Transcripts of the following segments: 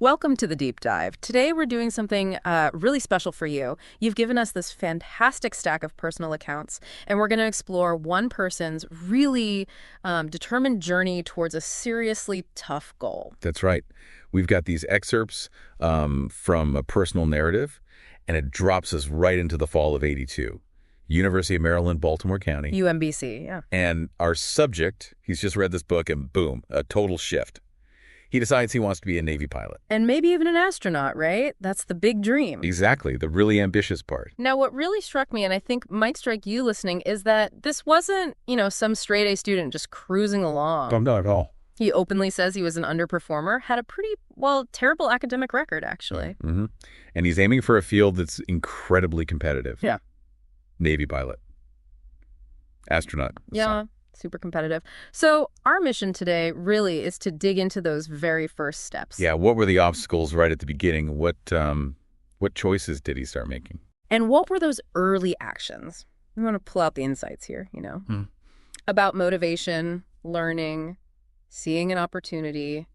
Welcome to the Deep Dive. Today we're doing something really special for you. You've given us this fantastic stack of personal accounts, and we're going to explore one person's really determined journey towards a seriously tough goal. That's right. We've got these excerpts from a personal narrative, and it drops us right into the fall of '82. University of Maryland, Baltimore County. UMBC, yeah. And our subject, he's just read this book, and boom, a total shift. He decides he wants to be a Navy pilot. And maybe even an astronaut, right? That's the big dream. Exactly, the really ambitious part. Now, what really struck me, and I think might strike you listening, is that this wasn't, some straight-A student just cruising along. Oh, not at all. He openly says he was an underperformer, had a pretty, terrible academic record, actually. Mm-hmm. And he's aiming for a field that's incredibly competitive. Yeah. Navy pilot. Astronaut. Yeah. Super competitive. So our mission today really is to dig into those very first steps. Yeah, what were the obstacles right at the beginning? What choices did he start making? And what were those early actions? We want to pull out the insights here, about motivation, learning, seeing an opportunity,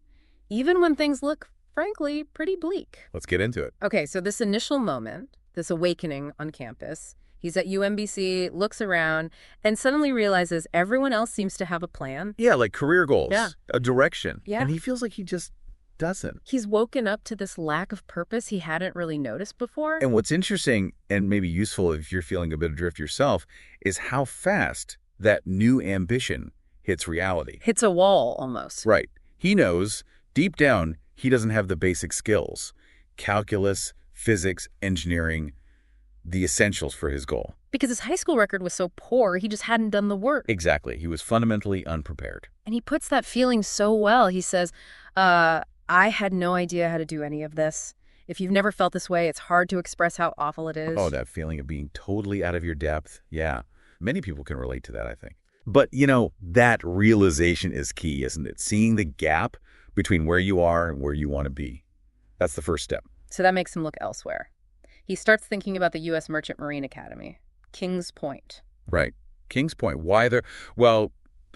even when things look, frankly, pretty bleak. Let's get into it. Okay, so this initial moment, this awakening on campus, he's at UMBC, looks around, and suddenly realizes everyone else seems to have a plan. Yeah, like career goals, Yeah. a direction. Yeah. And he feels like he just doesn't. He's woken up to this lack of purpose he hadn't really noticed before. And what's interesting and maybe useful if you're feeling a bit adrift yourself is how fast that new ambition hits reality. Hits a wall, almost. Right. He knows deep down he doesn't have the basic skills. Calculus, physics, engineering, the essentials for his goal. Because his high school record was so poor, he just hadn't done the work. Exactly. He was fundamentally unprepared. And he puts that feeling so well. He says, I had no idea how to do any of this. If you've never felt this way, it's hard to express how awful it is. Oh, that feeling of being totally out of your depth. Yeah. Many people can relate to that, I think. But, that realization is key, isn't it? Seeing the gap between where you are and where you want to be. That's the first step. So that makes him look elsewhere. He starts thinking about the U.S. Merchant Marine Academy, Kings Point. Right. Kings Point. Why there? Well,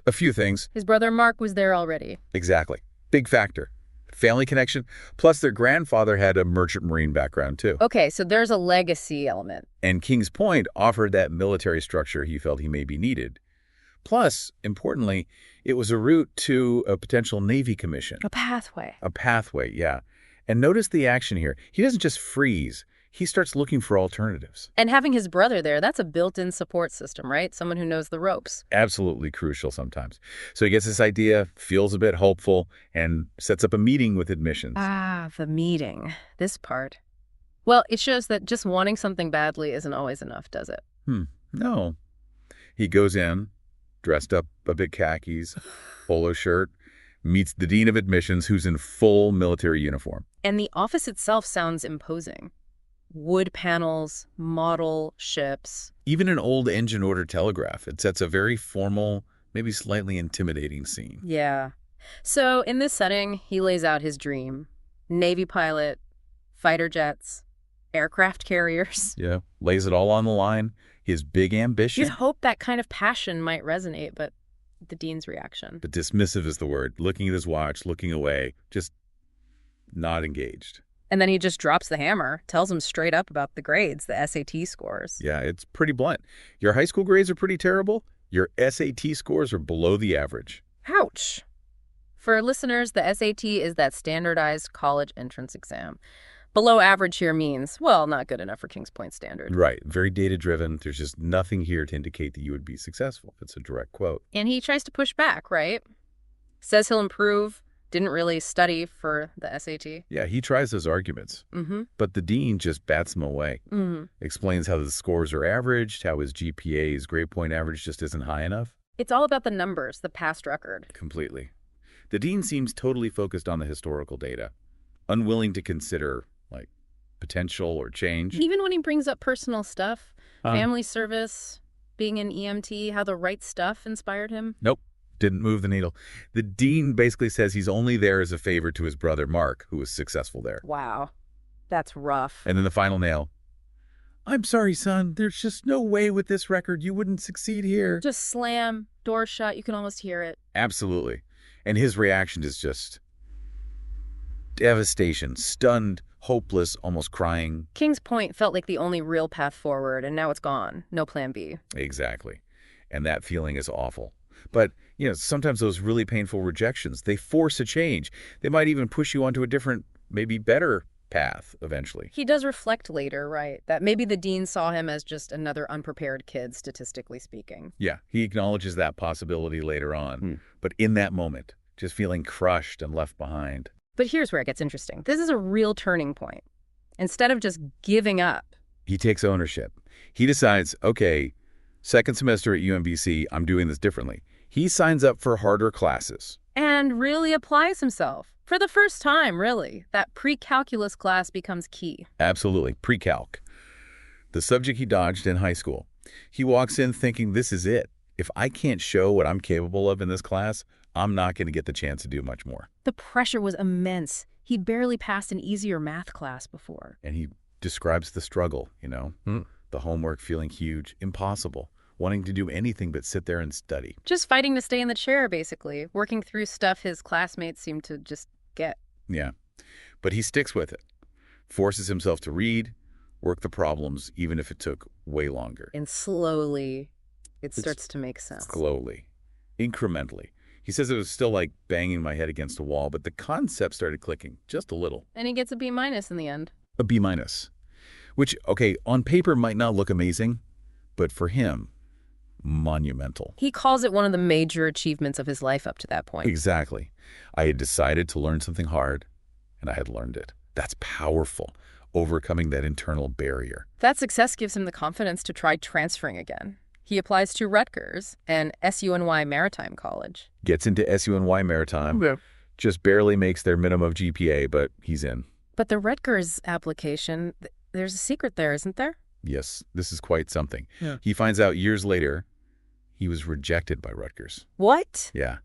a few things. His brother Mark was there already. Exactly. Big factor. Family connection. Plus, their grandfather had a merchant marine background, too. Okay, so there's a legacy element. And Kings Point offered that military structure he felt he maybe needed. Plus, importantly, it was a route to a potential Navy commission. A pathway. A pathway, yeah. And notice the action here. He doesn't just freeze. He starts looking for alternatives. And having his brother there, that's a built-in support system, right? Someone who knows the ropes. Absolutely crucial sometimes. So he gets this idea, feels a bit hopeful, and sets up a meeting with admissions. Ah, the meeting. This part. Well, it shows that just wanting something badly isn't always enough, does it? No. He goes in, dressed up a bit khakis, polo shirt, meets the dean of admissions who's in full military uniform. And the office itself sounds imposing. Wood panels, model ships. Even an old engine order telegraph. It sets a very formal, maybe slightly intimidating scene. Yeah. So in this setting, he lays out his dream. Navy pilot, fighter jets, aircraft carriers. Yeah. Lays it all on the line. His big ambition. You'd hope that kind of passion might resonate, but the dean's reaction. But dismissive is the word. Looking at his watch, looking away, just not engaged. And then he just drops the hammer, tells him straight up about the grades, the SAT scores. Yeah, it's pretty blunt. Your high school grades are pretty terrible. Your SAT scores are below the average. Ouch. For listeners, the SAT is that standardized college entrance exam. Below average here means, not good enough for Kings Point standard. Right. Very data-driven. There's just nothing here to indicate that you would be successful. It's a direct quote. And he tries to push back, right? Says he'll improve. Didn't really study for the SAT. Yeah, he tries those arguments. But the dean just bats him away. Explains how the scores are averaged, how his GPA, his grade point average, just isn't high enough. It's all about the numbers, the past record. Completely. The dean seems totally focused on the historical data, unwilling to consider, potential or change. Even when he brings up personal stuff, family service, being an EMT, how the right stuff inspired him. Nope. Didn't move the needle. The dean basically says he's only there as a favor to his brother, Mark, who was successful there. Wow. That's rough. And then the final nail. I'm sorry, son. There's just no way with this record you wouldn't succeed here. Just slam, door shut. You can almost hear it. Absolutely. And his reaction is just, devastation, stunned, hopeless, almost crying. King's Point felt like the only real path forward, and now it's gone. No plan B. Exactly. And that feeling is awful. But, sometimes those really painful rejections, they force a change. They might even push you onto a different, maybe better path eventually. He does reflect later, right, that maybe the dean saw him as just another unprepared kid, statistically speaking. Yeah, he acknowledges that possibility later on. But in that moment, just feeling crushed and left behind. But here's where it gets interesting. This is a real turning point. Instead of just giving up, he takes ownership. He decides, okay, second semester at UMBC, I'm doing this differently. He signs up for harder classes. And really applies himself. For the first time, really. That pre-calculus class becomes key. Absolutely. Pre-calc. The subject he dodged in high school. He walks in thinking, this is it. If I can't show what I'm capable of in this class, I'm not going to get the chance to do much more. The pressure was immense. He'd barely passed an easier math class before. And he describes the struggle, the homework feeling huge, impossible, wanting to do anything but sit there and study. Just fighting to stay in the chair, basically, working through stuff his classmates seemed to just get. Yeah, but he sticks with it, forces himself to read, work the problems, even if it took way longer. And slowly, it starts to make sense. Slowly, incrementally. He says it was still like banging my head against a wall, but the concept started clicking just a little. And he gets a B- in the end. A B-, which, okay, on paper might not look amazing, but for him, monumental. He calls it one of the major achievements of his life up to that point. Exactly. I had decided to learn something hard, and I had learned it. That's powerful, overcoming that internal barrier. That success gives him the confidence to try transferring again. He applies to Rutgers and SUNY Maritime College. Gets into SUNY Maritime. Yeah. Just barely makes their minimum GPA, but he's in. But the Rutgers application, there's a secret there, isn't there? Yes, this is quite something. Yeah. He finds out years later he was rejected by Rutgers. What? Yeah.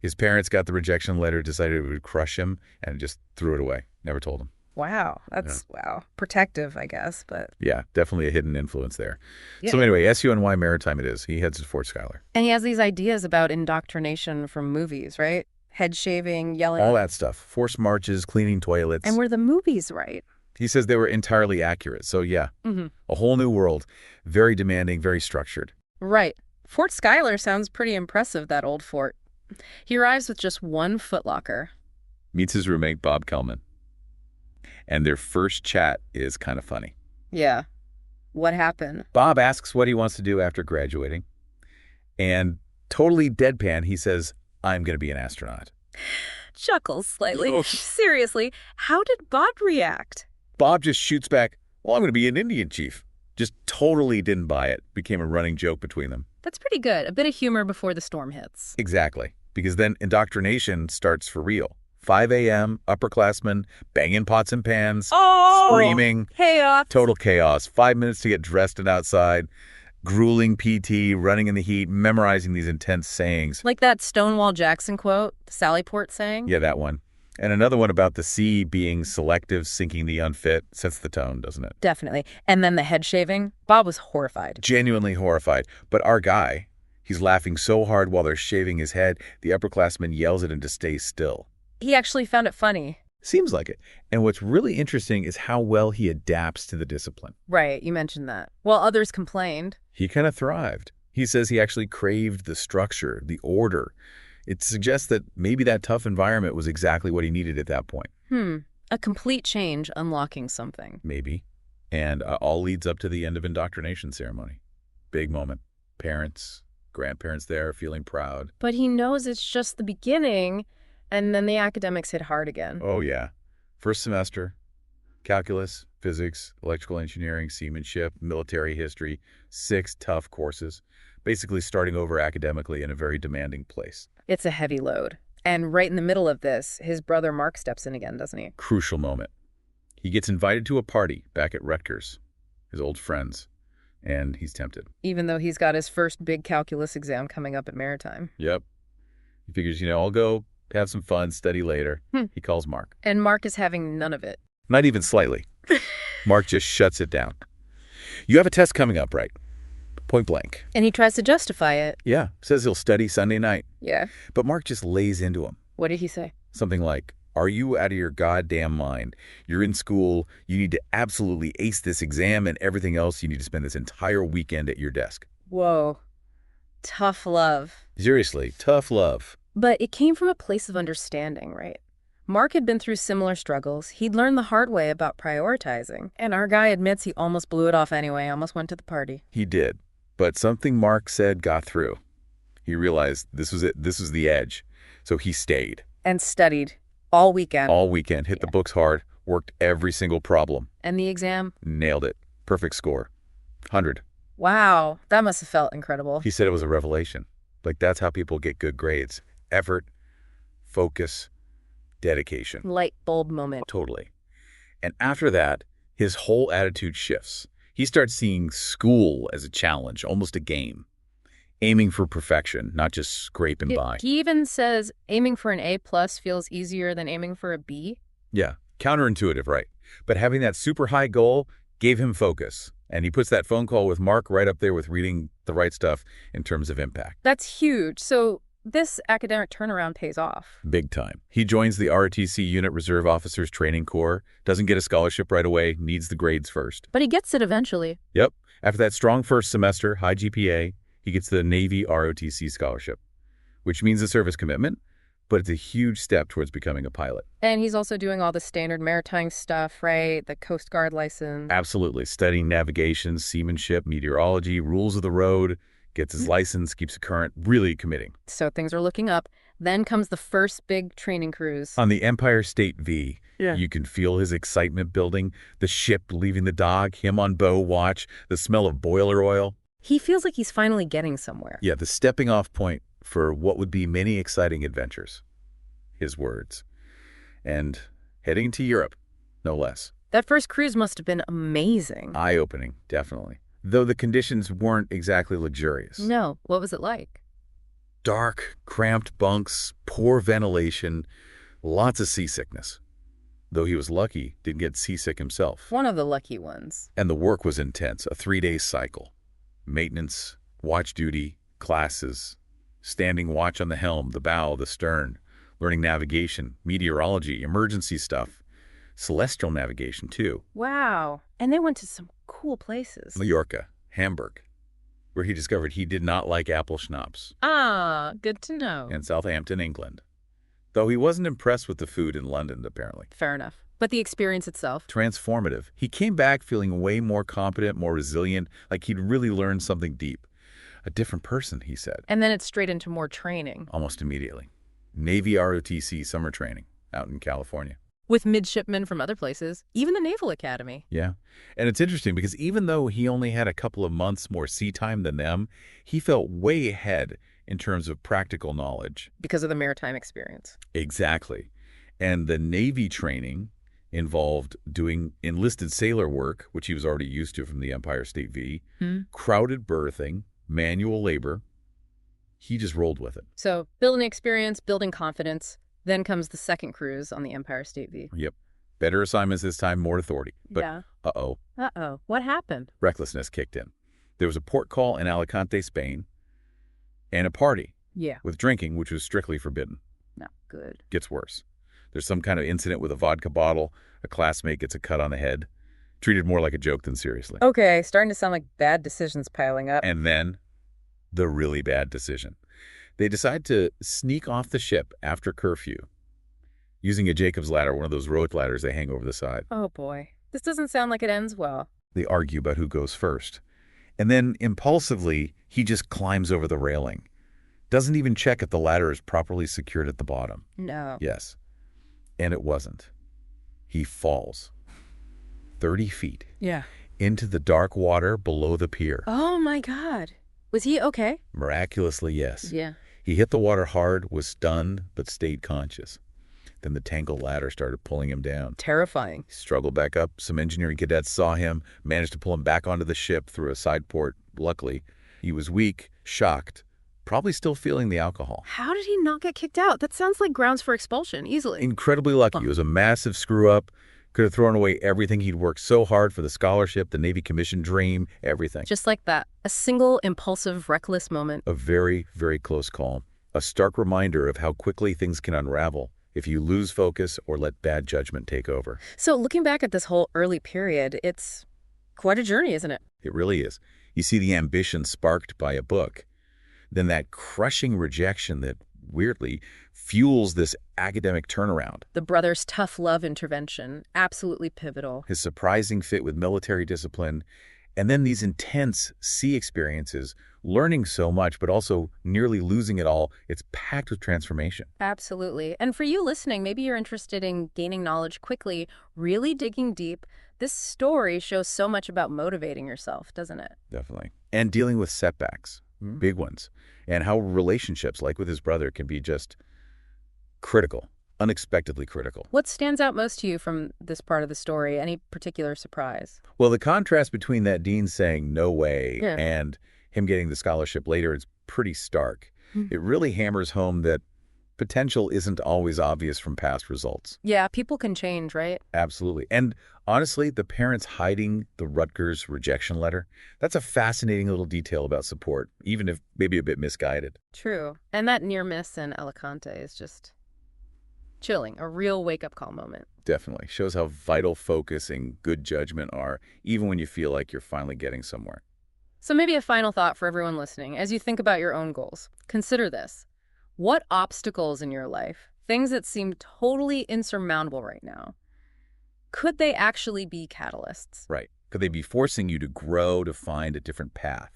His parents got the rejection letter, decided it would crush him, and just threw it away. Never told him. Wow. That's, wow. Protective, I guess, but... Yeah, definitely a hidden influence there. Yeah. So anyway, SUNY Maritime it is. He heads to Fort Schuyler. And he has these ideas about indoctrination from movies, right? Head shaving, yelling... All that stuff. Forced marches, cleaning toilets. And were the movies right? He says they were entirely accurate. So yeah, a whole new world. Very demanding, very structured. Right. Fort Schuyler sounds pretty impressive, that old fort. He arrives with just one footlocker. Meets his roommate, Bob Kellman. And their first chat is kind of funny. Yeah. What happened? Bob asks what he wants to do after graduating. And totally deadpan, he says, I'm going to be an astronaut. Chuckles slightly. Seriously, how did Bob react? Bob just shoots back, well, I'm going to be an Indian chief. Just totally didn't buy it. Became a running joke between them. That's pretty good. A bit of humor before the storm hits. Exactly. Because then indoctrination starts for real. 5 a.m., upperclassmen, banging pots and pans, screaming. Chaos. Total chaos. 5 minutes to get dressed and outside. Grueling PT, running in the heat, memorizing these intense sayings. Like that Stonewall Jackson quote, Sallyport saying? Yeah, that one. And another one about the sea being selective, sinking the unfit. Sets the tone, doesn't it? Definitely. And then the head shaving. Bob was horrified. Genuinely horrified. But our guy, he's laughing so hard while they're shaving his head, the upperclassman yells at him to stay still. He actually found it funny. Seems like it. And what's really interesting is how well he adapts to the discipline. Right, you mentioned that. While others complained. He kind of thrived. He says he actually craved the structure, the order. It suggests that maybe that tough environment was exactly what he needed at that point. A complete change unlocking something. Maybe. And all leads up to the end of indoctrination ceremony. Big moment. Parents, grandparents there feeling proud. But he knows it's just the beginning, and then the academics hit hard again. Oh, yeah. First semester, calculus, physics, electrical engineering, seamanship, military history, 6 tough courses. Basically starting over academically in a very demanding place. It's a heavy load. And right in the middle of this, his brother Mark steps in again, doesn't he? Crucial moment. He gets invited to a party back at Rutgers, his old friends, and he's tempted. Even though he's got his first big calculus exam coming up at Maritime. Yep. He figures, I'll go have some fun, study later. He calls Mark. And Mark is having none of it. Not even slightly. Mark just shuts it down. You have a test coming up, right? Point blank. And he tries to justify it. Yeah. Says he'll study Sunday night. Yeah. But Mark just lays into him. What did he say? Something like, Are you out of your goddamn mind? You're in school. You need to absolutely ace this exam and everything else. You need to spend this entire weekend at your desk. Whoa. Tough love. Seriously, tough love. But it came from a place of understanding, right? Mark had been through similar struggles. He'd learned the hard way about prioritizing. And our guy admits he almost blew it off anyway, almost went to the party. He did. But something Mark said got through. He realized this was it. This was the edge. So he stayed. And studied. All weekend. All weekend. Hit the books hard. Worked every single problem. And the exam? Nailed it. Perfect score. 100. Wow. That must have felt incredible. He said it was a revelation. Like, that's how people get good grades. Effort, focus, dedication. Light bulb moment. Totally. And after that, his whole attitude shifts. He starts seeing school as a challenge, almost a game. Aiming for perfection, not just scraping by. He even says aiming for an A+ feels easier than aiming for a B. Yeah, counterintuitive, right? But having that super high goal gave him focus. And he puts that phone call with Mark right up there with reading the right stuff in terms of impact. That's huge. So this academic turnaround pays off. Big time. He joins the ROTC Unit Reserve Officers Training Corps, doesn't get a scholarship right away, needs the grades first. But he gets it eventually. Yep. After that strong first semester, high GPA, he gets the Navy ROTC scholarship, which means a service commitment, but it's a huge step towards becoming a pilot. And he's also doing all the standard maritime stuff, right? The Coast Guard license. Absolutely. Studying navigation, seamanship, meteorology, rules of the road, gets his license, keeps it current, really committing. So things are looking up. Then comes the first big training cruise. On the Empire State V, Yeah. You can feel his excitement building, the ship leaving the dock, him on bow watch, the smell of boiler oil. He feels like he's finally getting somewhere. Yeah, the stepping off point for what would be many exciting adventures. His words. And heading to Europe, no less. That first cruise must have been amazing. Eye-opening, definitely. Though the conditions weren't exactly luxurious. No. What was it like? Dark, cramped bunks, poor ventilation, lots of seasickness. Though he was lucky, didn't get seasick himself. One of the lucky ones. And the work was intense, a 3-day cycle. Maintenance, watch duty, classes, standing watch on the helm, the bow, the stern, learning navigation, meteorology, emergency stuff, celestial navigation too. Wow. And they went to some cool places. Mallorca, Hamburg, where he discovered he did not like apple schnapps, Ah, good to know. and Southampton, England. Though he wasn't impressed with the food in London, apparently. Fair enough. But the experience itself? Transformative. He came back feeling way more competent, more resilient, like he'd really learned something deep. A different person, he said. And then it's straight into more training. Almost immediately. Navy ROTC summer training out in California. With midshipmen from other places, even the Naval Academy. Yeah. And it's interesting because even though he only had a couple of months more sea time than them, he felt way ahead in terms of practical knowledge. Because of the maritime experience. Exactly. And the Navy training involved doing enlisted sailor work, which he was already used to from the Empire State V, crowded berthing, manual labor. He just rolled with it. So building experience, building confidence. Then comes the second cruise on the Empire State V. Yep. Better assignments this time, more authority. But Yeah. uh-oh, Uh-oh. What happened? recklessness kicked in. There was a port call in Alicante, Spain, and a party Yeah. with drinking, which was strictly forbidden. Not good. Gets worse. There's some kind of incident with a vodka bottle. A classmate gets a cut on the head. Treated more like a joke than seriously. Okay, starting to sound like bad decisions piling up. And then the really bad decision. They decide to sneak off the ship after curfew using a Jacob's ladder, one of those rope ladders they hang over the side. Oh boy. This doesn't sound like it ends well. They argue about who goes first. And then impulsively, he just climbs over the railing. Doesn't even check if the ladder is properly secured at the bottom. No. Yes. And it wasn't. He falls 30 feet Yeah. into the dark water below the pier. Oh my God. Was he okay? Miraculously, yes. Yeah. He hit the water hard, was stunned, but stayed conscious. Then the tangled ladder started pulling him down. Terrifying. He struggled back up. Some engineering cadets saw him, managed to pull him back onto the ship through a side port. Luckily, he was weak, shocked, probably still feeling the alcohol. How did he not get kicked out? That sounds like grounds for expulsion, easily. Incredibly lucky. It was a massive screw-up. Could have thrown away everything he'd worked so hard for, the scholarship, the Navy commission dream, everything. Just like that. A single, impulsive, reckless moment. A very, very close call. A stark reminder of how quickly things can unravel if you lose focus or let bad judgment take over. So looking back at this whole early period, it's quite a journey, isn't it? It really is. You see the ambition sparked by a book, then that crushing rejection that, weirdly, fuels this academic turnaround. The brother's tough love intervention, absolutely pivotal. His surprising fit with military discipline, and then these intense sea experiences, learning so much, but also nearly losing it all. It's packed with transformation. Absolutely. And for you listening, maybe you're interested in gaining knowledge quickly, really digging deep. This story shows so much about motivating yourself, doesn't it? Definitely. And dealing with setbacks, big ones, and how relationships, like with his brother, can be just critical, unexpectedly critical. What stands out most to you from this part of the story? Any particular surprise? Well, the contrast between that dean saying no way Yeah. and him getting the scholarship later is pretty stark. It really hammers home that potential isn't always obvious from past results. Yeah, people can change, right? Absolutely. And honestly, the parents hiding the Rutgers rejection letter, that's a fascinating little detail about support, even if maybe a bit misguided. True. And that near miss in Alicante is just chilling, a real wake-up call moment. Definitely. Shows how vital focus and good judgment are, even when you feel like you're finally getting somewhere. So maybe a final thought for everyone listening. As you think about your own goals, consider this. What obstacles in your life, things that seem totally insurmountable right now, could they actually be catalysts? Right. Could they be forcing you to grow, to find a different path?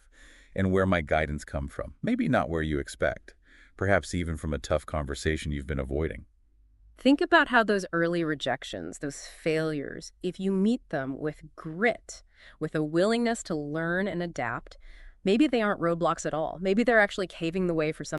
And where might guidance come from? Maybe not where you expect. Perhaps even from a tough conversation you've been avoiding. Think about how those early rejections, those failures, if you meet them with grit, with a willingness to learn and adapt, maybe they aren't roadblocks at all. Maybe they're actually paving the way for something